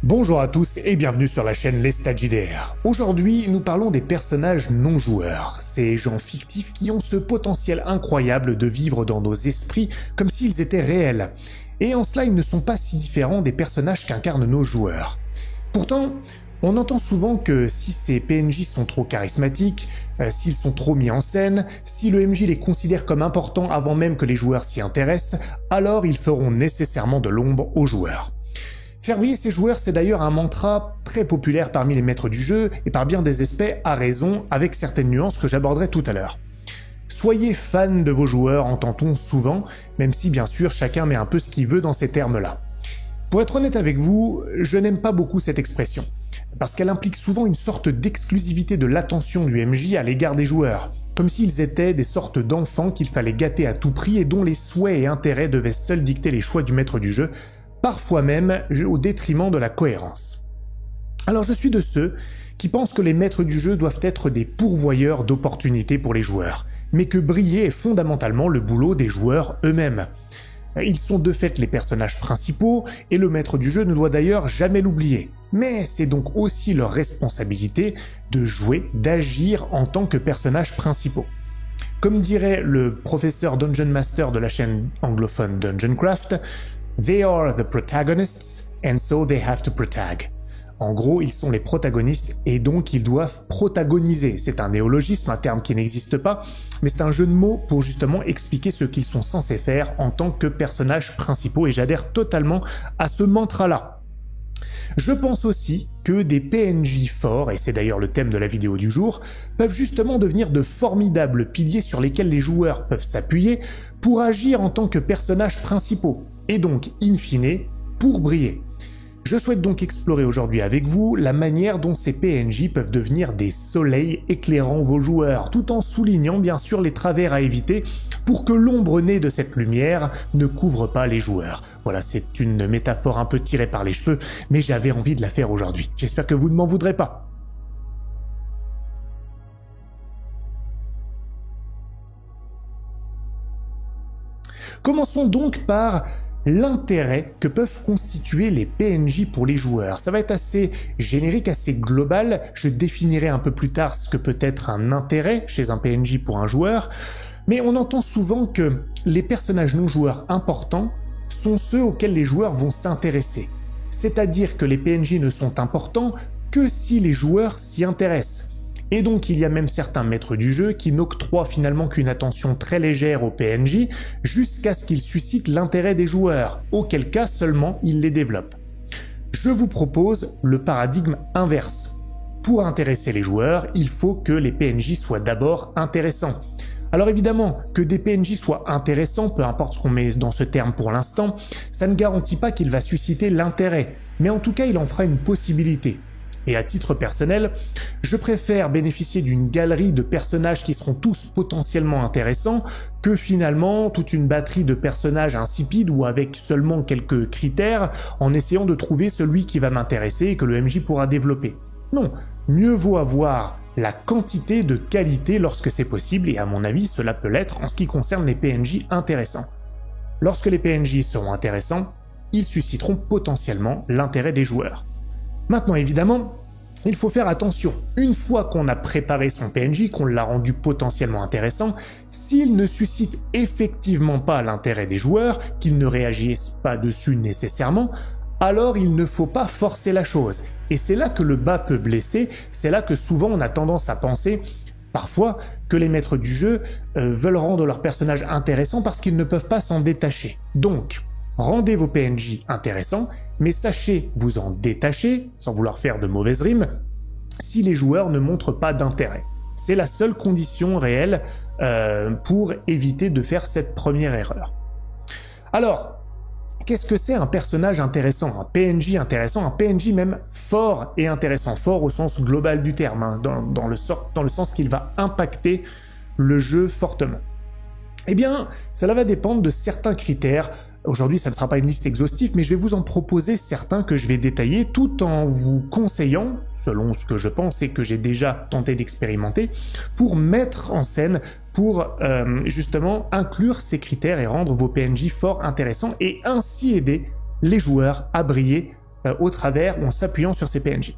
Bonjour à tous et bienvenue sur la chaîne Les Stats JDR. Aujourd'hui, nous parlons des personnages non joueurs, ces gens fictifs qui ont ce potentiel incroyable de vivre dans nos esprits comme s'ils étaient réels. Et en cela, ils ne sont pas si différents des personnages qu'incarnent nos joueurs. Pourtant, on entend souvent que si ces PNJ sont trop charismatiques, s'ils sont trop mis en scène, si le MJ les considère comme importants avant même que les joueurs s'y intéressent, alors ils feront nécessairement de l'ombre aux joueurs. Faire briller ces joueurs, c'est d'ailleurs un mantra très populaire parmi les maîtres du jeu et par bien des aspects à raison, avec certaines nuances que j'aborderai tout à l'heure. Soyez fan de vos joueurs, entend-on souvent, même si bien sûr chacun met un peu ce qu'il veut dans ces termes-là. Pour être honnête avec vous, je n'aime pas beaucoup cette expression, parce qu'elle implique souvent une sorte d'exclusivité de l'attention du MJ à l'égard des joueurs, comme s'ils étaient des sortes d'enfants qu'il fallait gâter à tout prix et dont les souhaits et intérêts devaient seuls dicter les choix du maître du jeu, parfois même au détriment de la cohérence. Alors je suis de ceux qui pensent que les maîtres du jeu doivent être des pourvoyeurs d'opportunités pour les joueurs, mais que briller est fondamentalement le boulot des joueurs eux-mêmes. Ils sont de fait les personnages principaux, et le maître du jeu ne doit d'ailleurs jamais l'oublier. Mais c'est donc aussi leur responsabilité de jouer, d'agir en tant que personnages principaux. Comme dirait le professeur Dungeon Master de la chaîne anglophone Dungeoncraft, they are the protagonists, and so they have to protag. En gros, ils sont les protagonistes et donc ils doivent protagoniser. C'est un néologisme, un terme qui n'existe pas, mais c'est un jeu de mots pour justement expliquer ce qu'ils sont censés faire en tant que personnages principaux et j'adhère totalement à ce mantra-là. Je pense aussi que des PNJ forts, et c'est d'ailleurs le thème de la vidéo du jour, peuvent justement devenir de formidables piliers sur lesquels les joueurs peuvent s'appuyer pour agir en tant que personnages principaux, et donc, in fine, pour briller. Je souhaite donc explorer aujourd'hui avec vous la manière dont ces PNJ peuvent devenir des soleils éclairant vos joueurs, tout en soulignant bien sûr les travers à éviter pour que l'ombre née de cette lumière ne couvre pas les joueurs. Voilà, c'est une métaphore un peu tirée par les cheveux, mais j'avais envie de la faire aujourd'hui. J'espère que vous ne m'en voudrez pas. Commençons donc par l'intérêt que peuvent constituer les PNJ pour les joueurs. Ça va être assez générique, assez global. Je définirai un peu plus tard ce que peut être un intérêt chez un PNJ pour un joueur. Mais on entend souvent que les personnages non joueurs importants sont ceux auxquels les joueurs vont s'intéresser. C'est-à-dire que les PNJ ne sont importants que si les joueurs s'y intéressent. Et donc il y a même certains maîtres du jeu qui n'octroient finalement qu'une attention très légère aux PNJ jusqu'à ce qu'ils suscitent l'intérêt des joueurs, auquel cas seulement ils les développent. Je vous propose le paradigme inverse. Pour intéresser les joueurs, il faut que les PNJ soient d'abord intéressants. Alors évidemment, que des PNJ soient intéressants, peu importe ce qu'on met dans ce terme pour l'instant, ça ne garantit pas qu'il va susciter l'intérêt, mais en tout cas il en fera une possibilité. Et à titre personnel, je préfère bénéficier d'une galerie de personnages qui seront tous potentiellement intéressants que finalement toute une batterie de personnages insipides ou avec seulement quelques critères en essayant de trouver celui qui va m'intéresser et que le MJ pourra développer. Non, mieux vaut avoir la quantité de qualité lorsque c'est possible et à mon avis cela peut l'être en ce qui concerne les PNJ intéressants. Lorsque les PNJ seront intéressants, ils susciteront potentiellement l'intérêt des joueurs. Maintenant évidemment, il faut faire attention. Une fois qu'on a préparé son PNJ, qu'on l'a rendu potentiellement intéressant, s'il ne suscite effectivement pas l'intérêt des joueurs, qu'ils ne réagissent pas dessus nécessairement, alors il ne faut pas forcer la chose. Et c'est là que le bas peut blesser, c'est là que souvent on a tendance à penser, parfois, que les maîtres du jeu veulent rendre leur personnage intéressant parce qu'ils ne peuvent pas s'en détacher. Donc, rendez vos PNJ intéressants, mais sachez vous en détacher, sans vouloir faire de mauvaises rimes, si les joueurs ne montrent pas d'intérêt. C'est la seule condition réelle pour éviter de faire cette première erreur. Alors, qu'est-ce que c'est un personnage intéressant, un PNJ intéressant, un PNJ même fort et intéressant, fort au sens global du terme, hein, dans le sens qu'il va impacter le jeu fortement? Eh bien, cela va dépendre de certains critères. Aujourd'hui, ça ne sera pas une liste exhaustive, mais je vais vous en proposer certains que je vais détailler tout en vous conseillant, selon ce que je pense et que j'ai déjà tenté d'expérimenter, pour mettre en scène, pour justement inclure ces critères et rendre vos PNJ forts, intéressants et ainsi aider les joueurs à briller au travers ou en s'appuyant sur ces PNJ.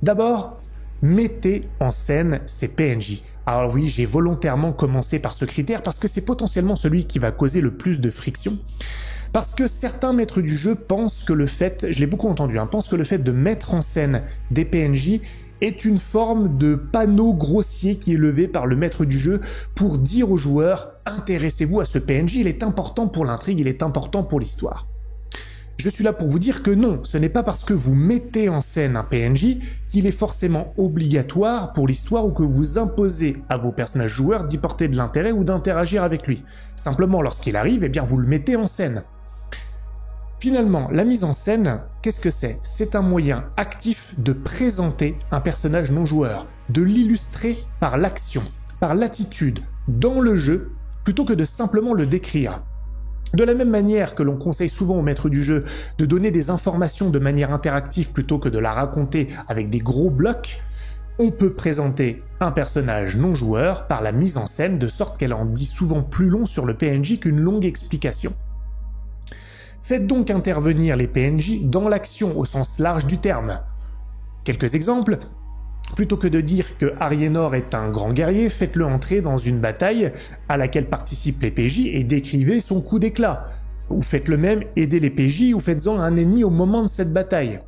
D'abord, mettez en scène ces PNJ. Alors oui, j'ai volontairement commencé par ce critère parce que c'est potentiellement celui qui va causer le plus de friction. Parce que certains maîtres du jeu pensent que le fait, je l'ai beaucoup entendu, pensent que le fait de mettre en scène des PNJ est une forme de panneau grossier qui est levé par le maître du jeu pour dire aux joueurs « Intéressez-vous à ce PNJ, il est important pour l'intrigue, il est important pour l'histoire ». Je suis là pour vous dire que non, ce n'est pas parce que vous mettez en scène un PNJ qu'il est forcément obligatoire pour l'histoire ou que vous imposez à vos personnages joueurs d'y porter de l'intérêt ou d'interagir avec lui. Simplement, lorsqu'il arrive, eh bien vous le mettez en scène. Finalement, la mise en scène, qu'est-ce que c'est ? C'est un moyen actif de présenter un personnage non joueur, de l'illustrer par l'action, par l'attitude, dans le jeu, plutôt que de simplement le décrire. De la même manière que l'on conseille souvent au maître du jeu de donner des informations de manière interactive plutôt que de la raconter avec des gros blocs, on peut présenter un personnage non joueur par la mise en scène de sorte qu'elle en dit souvent plus long sur le PNJ qu'une longue explication. Faites donc intervenir les PNJ dans l'action au sens large du terme. Quelques exemples. Plutôt que de dire que Ariénor est un grand guerrier, faites-le entrer dans une bataille à laquelle participent les PJ et décrivez son coup d'éclat. Ou faites le même, aidez les PJ ou faites-en un ennemi au moment de cette bataille.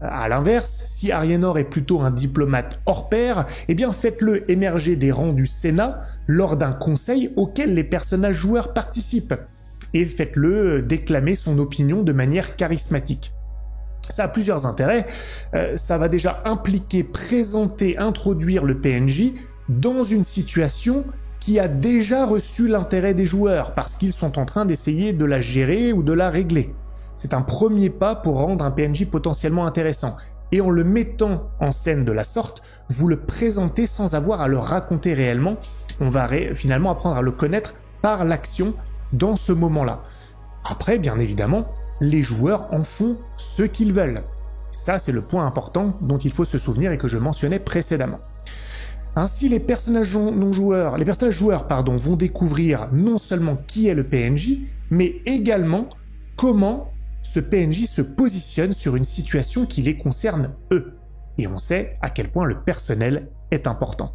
À l'inverse, si Ariénor est plutôt un diplomate hors pair, eh bien faites-le émerger des rangs du Sénat lors d'un conseil auquel les personnages joueurs participent. Et faites-le déclamer son opinion de manière charismatique. Ça a plusieurs intérêts. Ça va déjà impliquer, présenter, introduire le PNJ dans une situation qui a déjà reçu l'intérêt des joueurs parce qu'ils sont en train d'essayer de la gérer ou de la régler. C'est un premier pas pour rendre un PNJ potentiellement intéressant. Et en le mettant en scène de la sorte, vous le présentez sans avoir à le raconter réellement. On va finalement apprendre à le connaître par l'action dans ce moment-là. Après, bien évidemment, les joueurs en font ce qu'ils veulent. Ça, c'est le point important dont il faut se souvenir et que je mentionnais précédemment. Ainsi, les personnages joueurs vont découvrir non seulement qui est le PNJ, mais également comment ce PNJ se positionne sur une situation qui les concerne eux. Et on sait à quel point le personnel est important.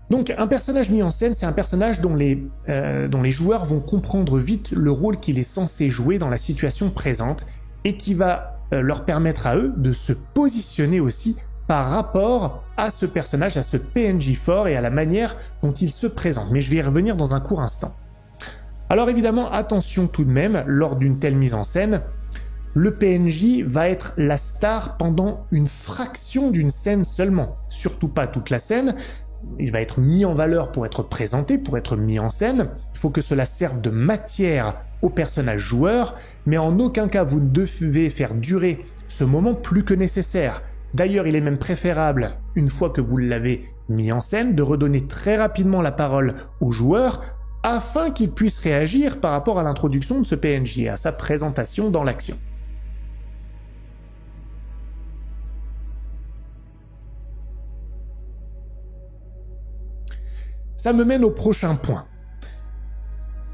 Donc un personnage mis en scène, c'est un personnage dont les joueurs vont comprendre vite le rôle qu'il est censé jouer dans la situation présente et qui va leur permettre à eux de se positionner aussi par rapport à ce personnage, à ce PNJ fort et à la manière dont il se présente. Mais je vais y revenir dans un court instant. Alors évidemment, attention tout de même, lors d'une telle mise en scène, le PNJ va être la star pendant une fraction d'une scène seulement. Surtout pas toute la scène. Il va être mis en valeur pour être présenté, pour être mis en scène. Il faut que cela serve de matière au personnage joueur, mais en aucun cas vous ne devez faire durer ce moment plus que nécessaire. D'ailleurs, il est même préférable, une fois que vous l'avez mis en scène, de redonner très rapidement la parole au joueur afin qu'il puisse réagir par rapport à l'introduction de ce PNJ et à sa présentation dans l'action. Ça me mène au prochain point.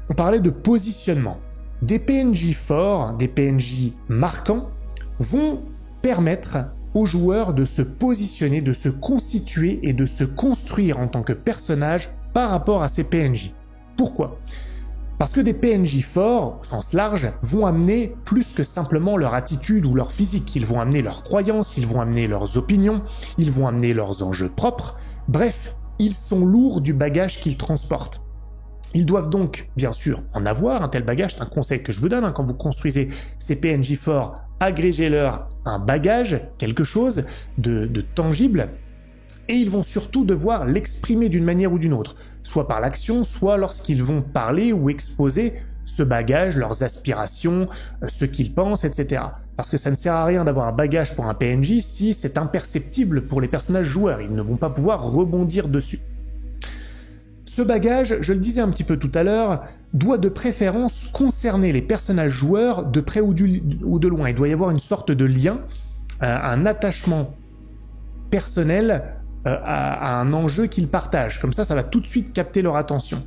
On parlait de positionnement. Des PNJ forts, des PNJ marquants, vont permettre aux joueurs de se positionner, de se constituer et de se construire en tant que personnage par rapport à ces PNJ. Pourquoi ? Parce que des PNJ forts, au sens large, vont amener plus que simplement leur attitude ou leur physique. Ils vont amener leurs croyances, ils vont amener leurs opinions, ils vont amener leurs enjeux propres. Bref, ils sont lourds du bagage qu'ils transportent. Ils doivent donc, bien sûr, en avoir un tel bagage. C'est un conseil que je vous donne, quand vous construisez ces PNJ forts, agrégez-leur un bagage, quelque chose de tangible, et ils vont surtout devoir l'exprimer d'une manière ou d'une autre, soit par l'action, soit lorsqu'ils vont parler ou exposer ce bagage, leurs aspirations, ce qu'ils pensent, etc. Parce que ça ne sert à rien d'avoir un bagage pour un PNJ si c'est imperceptible pour les personnages joueurs, ils ne vont pas pouvoir rebondir dessus. Ce bagage, je le disais un petit peu tout à l'heure, doit de préférence concerner les personnages joueurs de près ou de loin. Il doit y avoir une sorte de lien, un attachement personnel à un enjeu qu'ils partagent. Comme ça va tout de suite capter leur attention.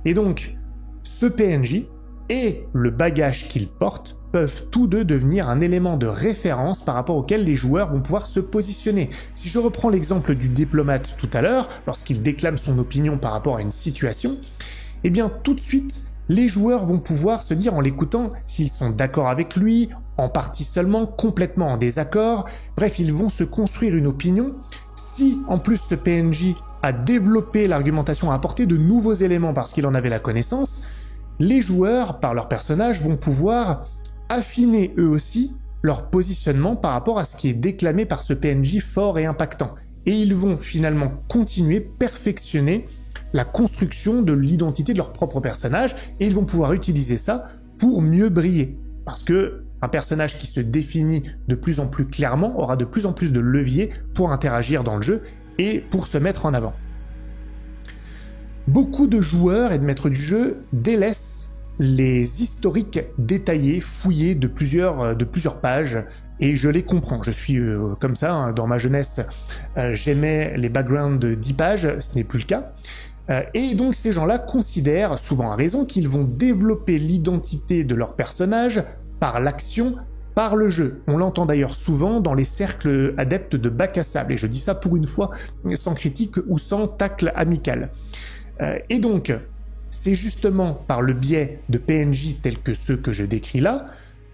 Et donc, ce PNJ et le bagage qu'il porte peuvent tous deux devenir un élément de référence par rapport auquel les joueurs vont pouvoir se positionner. Si je reprends l'exemple du diplomate tout à l'heure, lorsqu'il déclame son opinion par rapport à une situation, eh bien tout de suite, les joueurs vont pouvoir se dire en l'écoutant s'ils sont d'accord avec lui, en partie seulement, complètement en désaccord. Bref, ils vont se construire une opinion. Si en plus ce PNJ a développé l'argumentation, a apporté de nouveaux éléments parce qu'il en avait la connaissance, les joueurs, par leur personnage, vont pouvoir affiner eux aussi leur positionnement par rapport à ce qui est déclamé par ce PNJ fort et impactant. Et ils vont finalement continuer, perfectionner la construction de l'identité de leur propre personnage, et ils vont pouvoir utiliser ça pour mieux briller. Parce que un personnage qui se définit de plus en plus clairement aura de plus en plus de leviers pour interagir dans le jeu et pour se mettre en avant. Beaucoup de joueurs et de maîtres du jeu délaissent les historiques détaillés, fouillés de plusieurs pages, et je les comprends. Je suis comme ça, hein. Dans ma jeunesse, j'aimais les backgrounds de 10 pages, ce n'est plus le cas. Et donc ces gens-là considèrent, souvent à raison, qu'ils vont développer l'identité de leur personnage par l'action, par le jeu. On l'entend d'ailleurs souvent dans les cercles adeptes de bac à sable, et je dis ça pour une fois, sans critique ou sans tacle amical. Et donc, c'est justement par le biais de PNJ tels que ceux que je décris là,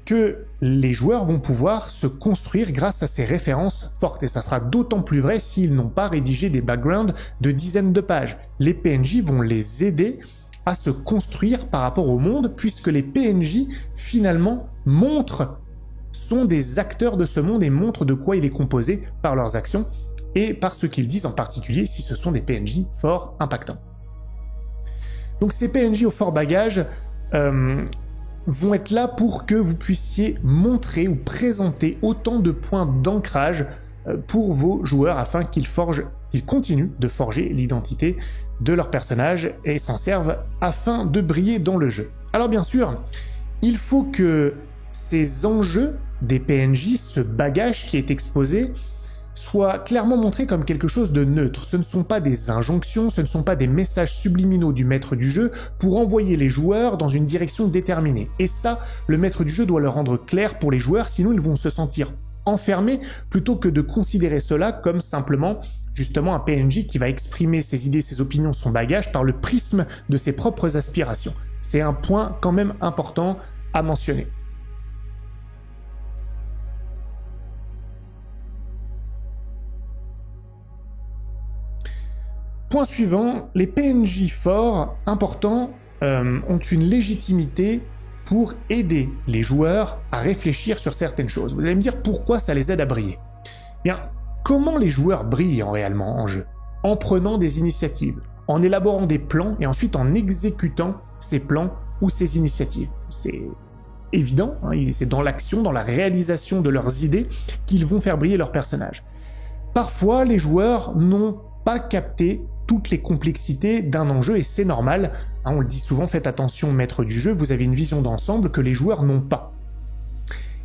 que les joueurs vont pouvoir se construire grâce à ces références fortes. Et ça sera d'autant plus vrai s'ils n'ont pas rédigé des backgrounds de dizaines de pages. Les PNJ vont les aider à se construire par rapport au monde, puisque les PNJ, finalement, sont des acteurs de ce monde et montrent de quoi il est composé par leurs actions et par ce qu'ils disent, en particulier si ce sont des PNJ forts, impactants. Donc ces PNJ au fort bagage vont être là pour que vous puissiez montrer ou présenter autant de points d'ancrage pour vos joueurs afin qu'ils continuent de forger l'identité de leur personnage et s'en servent afin de briller dans le jeu. Alors bien sûr, il faut que ces enjeux des PNJ, ce bagage qui est exposé, soit clairement montré comme quelque chose de neutre. Ce ne sont pas des injonctions, ce ne sont pas des messages subliminaux du maître du jeu pour envoyer les joueurs dans une direction déterminée. Et ça, le maître du jeu doit le rendre clair pour les joueurs, sinon ils vont se sentir enfermés plutôt que de considérer cela comme simplement justement un PNJ qui va exprimer ses idées, ses opinions, son bagage par le prisme de ses propres aspirations. C'est un point quand même important à mentionner. Point suivant, les PNJ forts, importants, ont une légitimité pour aider les joueurs à réfléchir sur certaines choses. Vous allez me dire pourquoi ça les aide à briller. Bien, comment les joueurs brillent réellement en jeu? En prenant des initiatives, en élaborant des plans et ensuite en exécutant ces plans ou ces initiatives. C'est évident, hein, c'est dans l'action, dans la réalisation de leurs idées qu'ils vont faire briller leur personnage. Parfois, les joueurs n'ont pas capté toutes les complexités d'un enjeu et c'est normal, hein, on le dit souvent, faites attention maître du jeu, vous avez une vision d'ensemble que les joueurs n'ont pas.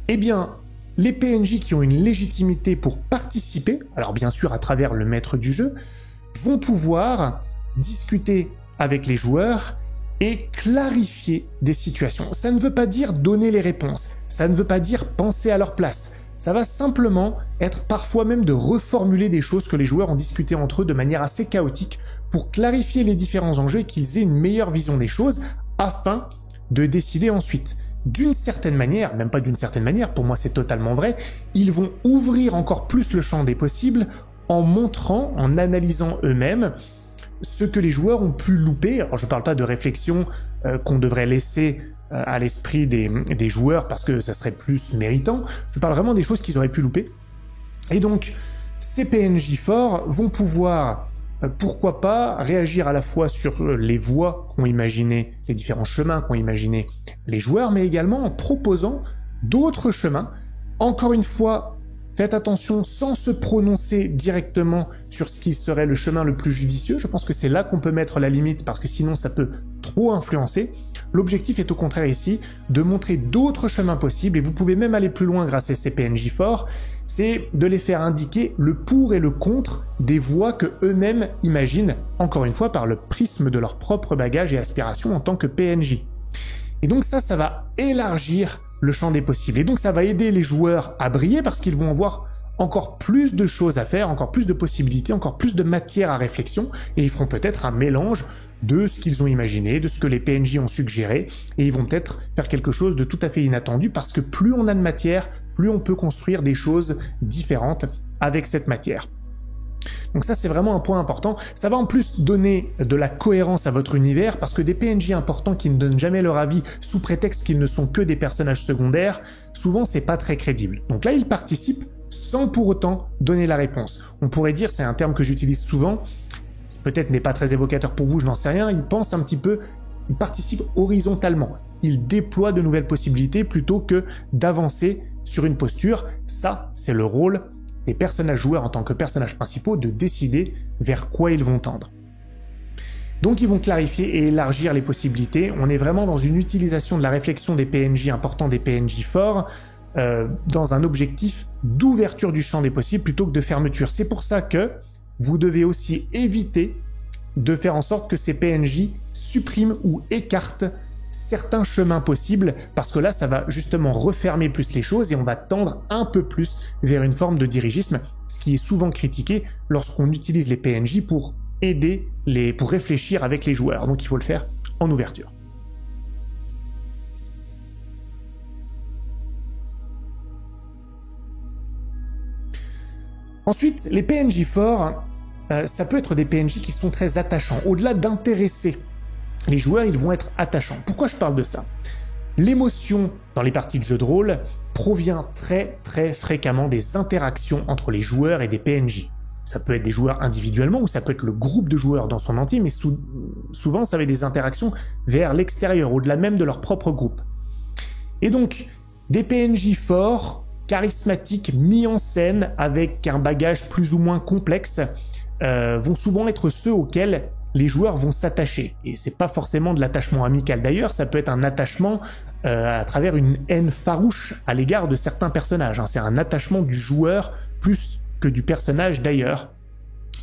Eh bien, les PNJ qui ont une légitimité pour participer, alors bien sûr à travers le maître du jeu, vont pouvoir discuter avec les joueurs et clarifier des situations. Ça ne veut pas dire donner les réponses, ça ne veut pas dire penser à leur place. Ça va simplement être parfois même de reformuler des choses que les joueurs ont discutées entre eux de manière assez chaotique pour clarifier les différents enjeux et qu'ils aient une meilleure vision des choses afin de décider ensuite. D'une certaine manière, même pas d'une certaine manière, pour moi c'est totalement vrai, ils vont ouvrir encore plus le champ des possibles en montrant, en analysant eux-mêmes ce que les joueurs ont pu louper. Alors je ne parle pas de réflexion qu'on devrait laisser à l'esprit des joueurs parce que ça serait plus méritant, je parle vraiment des choses qu'ils auraient pu louper. Et donc, ces PNJ forts vont pouvoir, pourquoi pas, réagir à la fois sur les voies qu'ont imaginé, les différents chemins qu'ont imaginé les joueurs, mais également en proposant d'autres chemins. Encore une fois, faites attention sans se prononcer directement sur ce qui serait le chemin le plus judicieux. Je pense que c'est là qu'on peut mettre la limite parce que sinon ça peut trop influencer. L'objectif est au contraire ici de montrer d'autres chemins possibles et vous pouvez même aller plus loin grâce à ces PNJ forts. c'est de les faire indiquer le pour et le contre des voies que eux-mêmes imaginent, encore une fois par le prisme de leur propre bagage et aspiration en tant que PNJ. Et donc ça va élargir le champ des possibles. Et donc ça va aider les joueurs à briller parce qu'ils vont avoir encore plus de choses à faire, encore plus de possibilités, encore plus de matière à réflexion, et ils feront peut-être un mélange de ce qu'ils ont imaginé, de ce que les PNJ ont suggéré, et ils vont peut-être faire quelque chose de tout à fait inattendu, parce que plus on a de matière, plus on peut construire des choses différentes avec cette matière. Donc ça, c'est vraiment un point important. Ça va en plus donner de la cohérence à votre univers, parce que des PNJ importants qui ne donnent jamais leur avis sous prétexte qu'ils ne sont que des personnages secondaires, souvent c'est pas très crédible. Donc là, ils participent sans pour autant donner la réponse. On pourrait dire, c'est un terme que j'utilise souvent, peut-être n'est pas très évocateur pour vous, je n'en sais rien, ils pensent un petit peu, ils participent horizontalement. Ils déploient de nouvelles possibilités plutôt que d'avancer sur une posture. Ça, c'est le rôle des personnages joueurs en tant que personnages principaux de décider vers quoi ils vont tendre. Donc ils vont clarifier et élargir les possibilités. On est vraiment dans une utilisation de la réflexion des PNJ importants, des PNJ forts, dans un objectif d'ouverture du champ des possibles plutôt que de fermeture. C'est pour ça que vous devez aussi éviter de faire en sorte que ces PNJ suppriment ou écartent certains chemins possibles, parce que là, ça va justement refermer plus les choses et on va tendre un peu plus vers une forme de dirigisme, ce qui est souvent critiqué lorsqu'on utilise les PNJ pour aider, pour réfléchir avec les joueurs. Donc il faut le faire en ouverture. Ensuite, les PNJ forts, ça peut être des PNJ qui sont très attachants. Au-delà d'intéresser les joueurs, ils vont être attachants. Pourquoi je parle de ça? L'émotion dans les parties de jeu de rôle provient très fréquemment des interactions entre les joueurs et des PNJ. Ça peut être des joueurs individuellement ou ça peut être le groupe de joueurs dans son entier, mais souvent ça va être des interactions vers l'extérieur, au-delà même de leur propre groupe. Et donc, des PNJ forts, charismatiques, mis en scène avec un bagage plus ou moins complexe, vont souvent être ceux auxquels les joueurs vont s'attacher. Et c'est pas forcément de l'attachement amical d'ailleurs, ça peut être un attachement à travers une haine farouche à l'égard de certains personnages. C'est un attachement du joueur plus que du personnage d'ailleurs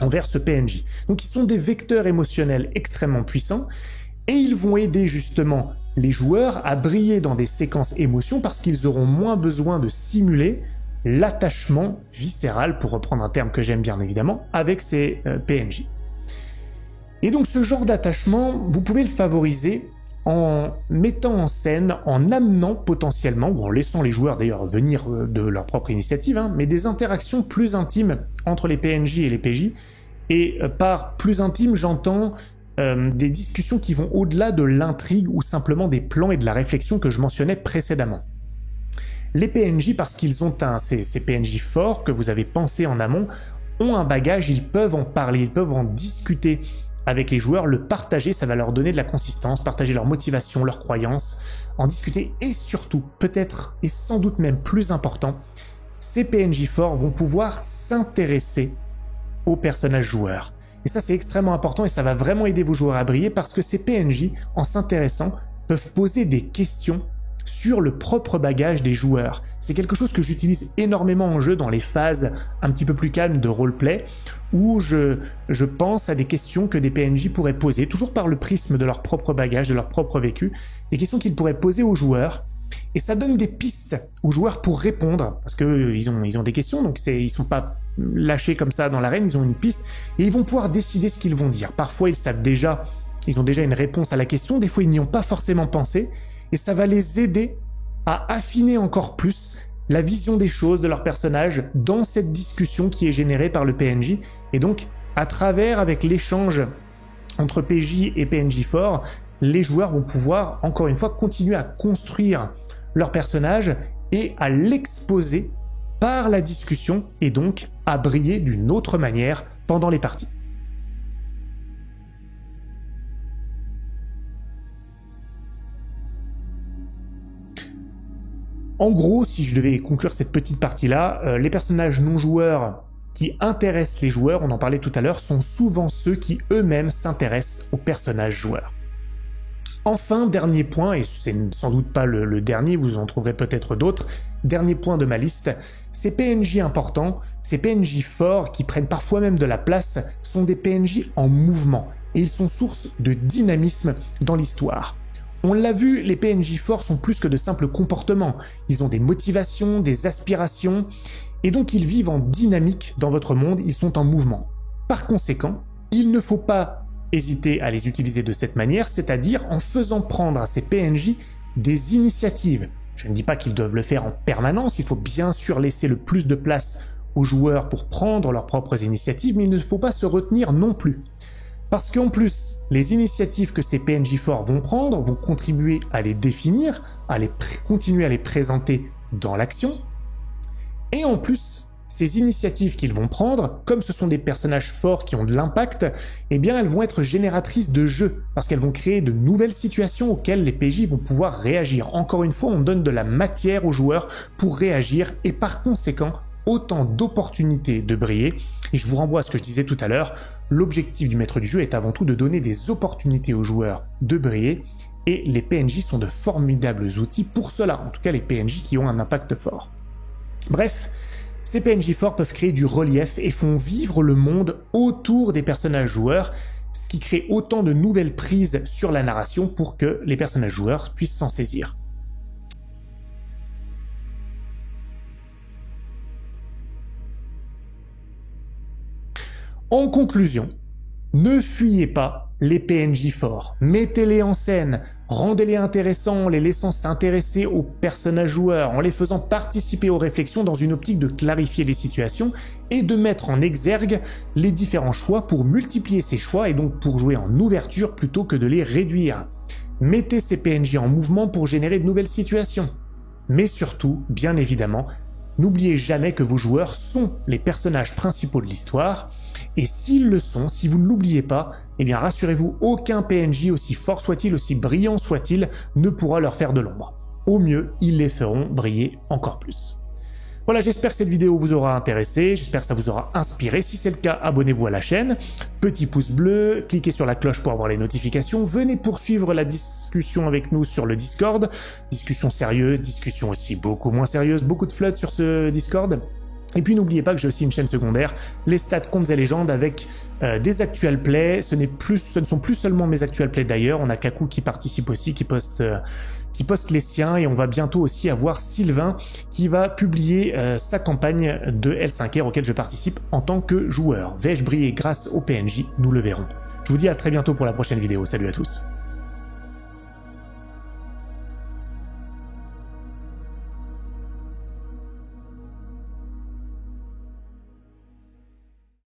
envers ce PNJ. Donc ils sont des vecteurs émotionnels extrêmement puissants et ils vont aider justement les joueurs à briller dans des séquences émotions parce qu'ils auront moins besoin de simuler l'attachement viscéral, pour reprendre un terme que j'aime bien évidemment, avec ces PNJ. Et donc ce genre d'attachement, vous pouvez le favoriser en mettant en scène, en amenant potentiellement, ou en laissant les joueurs d'ailleurs venir de leur propre initiative, mais des interactions plus intimes entre les PNJ et les PJ. Et par plus intime, j'entends des discussions qui vont au-delà de l'intrigue ou simplement des plans et de la réflexion que je mentionnais précédemment. Les PNJ, parce qu'ils ont ces PNJ forts que vous avez pensé en amont, ont un bagage, ils peuvent en parler, ils peuvent en discuter avec les joueurs, le partager, ça va leur donner de la consistance, partager leur motivation, leurs croyances, en discuter et surtout, peut-être et sans doute même plus important, ces PNJ forts vont pouvoir s'intéresser aux personnages joueurs. Et ça c'est extrêmement important et ça va vraiment aider vos joueurs à briller parce que ces PNJ, en s'intéressant, peuvent poser des questions sur le propre bagage des joueurs. C'est quelque chose que j'utilise énormément en jeu dans les phases un petit peu plus calmes de roleplay, où je pense à des questions que des PNJ pourraient poser, toujours par le prisme de leur propre bagage, de leur propre vécu, des questions qu'ils pourraient poser aux joueurs, et ça donne des pistes aux joueurs pour répondre, parce qu'ils ont des questions, donc ils sont pas lâchés comme ça dans l'arène, ils ont une piste, et ils vont pouvoir décider ce qu'ils vont dire. Parfois ils ont déjà une réponse à la question, des fois ils n'y ont pas forcément pensé, et ça va les aider à affiner encore plus la vision des choses de leur personnage dans cette discussion qui est générée par le PNJ. Et donc, à travers, avec l'échange entre PJ et PNJ fort, les joueurs vont pouvoir, encore une fois, continuer à construire leur personnage et à l'exposer par la discussion et donc à briller d'une autre manière pendant les parties. En gros, si je devais conclure cette petite partie-là, les personnages non-joueurs qui intéressent les joueurs, on en parlait tout à l'heure, sont souvent ceux qui eux-mêmes s'intéressent aux personnages joueurs. Enfin, dernier point, et c'est sans doute pas le dernier, vous en trouverez peut-être d'autres, dernier point de ma liste, ces PNJ importants, ces PNJ forts qui prennent parfois même de la place, sont des PNJ en mouvement, et ils sont source de dynamisme dans l'histoire. On l'a vu, les PNJ forts sont plus que de simples comportements, ils ont des motivations, des aspirations, et donc ils vivent en dynamique dans votre monde, ils sont en mouvement. Par conséquent, il ne faut pas hésiter à les utiliser de cette manière, c'est-à-dire en faisant prendre à ces PNJ des initiatives. Je ne dis pas qu'ils doivent le faire en permanence, il faut bien sûr laisser le plus de place aux joueurs pour prendre leurs propres initiatives, mais il ne faut pas se retenir non plus. Parce qu'en plus, les initiatives que ces PNJ forts vont prendre vont contribuer à les définir, continuer à les présenter dans l'action, et en plus, ces initiatives qu'ils vont prendre, comme ce sont des personnages forts qui ont de l'impact, eh bien elles vont être génératrices de jeux, parce qu'elles vont créer de nouvelles situations auxquelles les PJ vont pouvoir réagir. Encore une fois, on donne de la matière aux joueurs pour réagir, et par conséquent, autant d'opportunités de briller. Et je vous renvoie à ce que je disais tout à l'heure, l'objectif du maître du jeu est avant tout de donner des opportunités aux joueurs de briller, et les PNJ sont de formidables outils pour cela, en tout cas les PNJ qui ont un impact fort. Bref, ces PNJ forts peuvent créer du relief et font vivre le monde autour des personnages joueurs, ce qui crée autant de nouvelles prises sur la narration pour que les personnages joueurs puissent s'en saisir. En conclusion, ne fuyez pas les PNJ forts, mettez-les en scène, rendez-les intéressants en les laissant s'intéresser aux personnages joueurs, en les faisant participer aux réflexions dans une optique de clarifier les situations et de mettre en exergue les différents choix pour multiplier ces choix et donc pour jouer en ouverture plutôt que de les réduire. Mettez ces PNJ en mouvement pour générer de nouvelles situations. Mais surtout, bien évidemment, n'oubliez jamais que vos joueurs sont les personnages principaux de l'histoire, et s'ils le sont, si vous ne l'oubliez pas, eh bien rassurez-vous, aucun PNJ, aussi fort soit-il, aussi brillant soit-il, ne pourra leur faire de l'ombre. Au mieux, ils les feront briller encore plus. Voilà, j'espère que cette vidéo vous aura intéressé, j'espère que ça vous aura inspiré. Si c'est le cas, abonnez-vous à la chaîne, petit pouce bleu, cliquez sur la cloche pour avoir les notifications, venez poursuivre la discussion avec nous sur le Discord, discussion sérieuse, discussion aussi beaucoup moins sérieuse, beaucoup de flood sur ce Discord. Et puis n'oubliez pas que j'ai aussi une chaîne secondaire, les stats contes et légendes avec des actual plays. Ce ne sont plus seulement mes actual plays d'ailleurs, on a Kaku qui participe aussi, qui poste les siens, et on va bientôt aussi avoir Sylvain qui va publier sa campagne de L5R auquel je participe en tant que joueur. Vais-je briller grâce au PNJ? Nous le verrons. Je vous dis à très bientôt pour la prochaine vidéo. Salut à tous.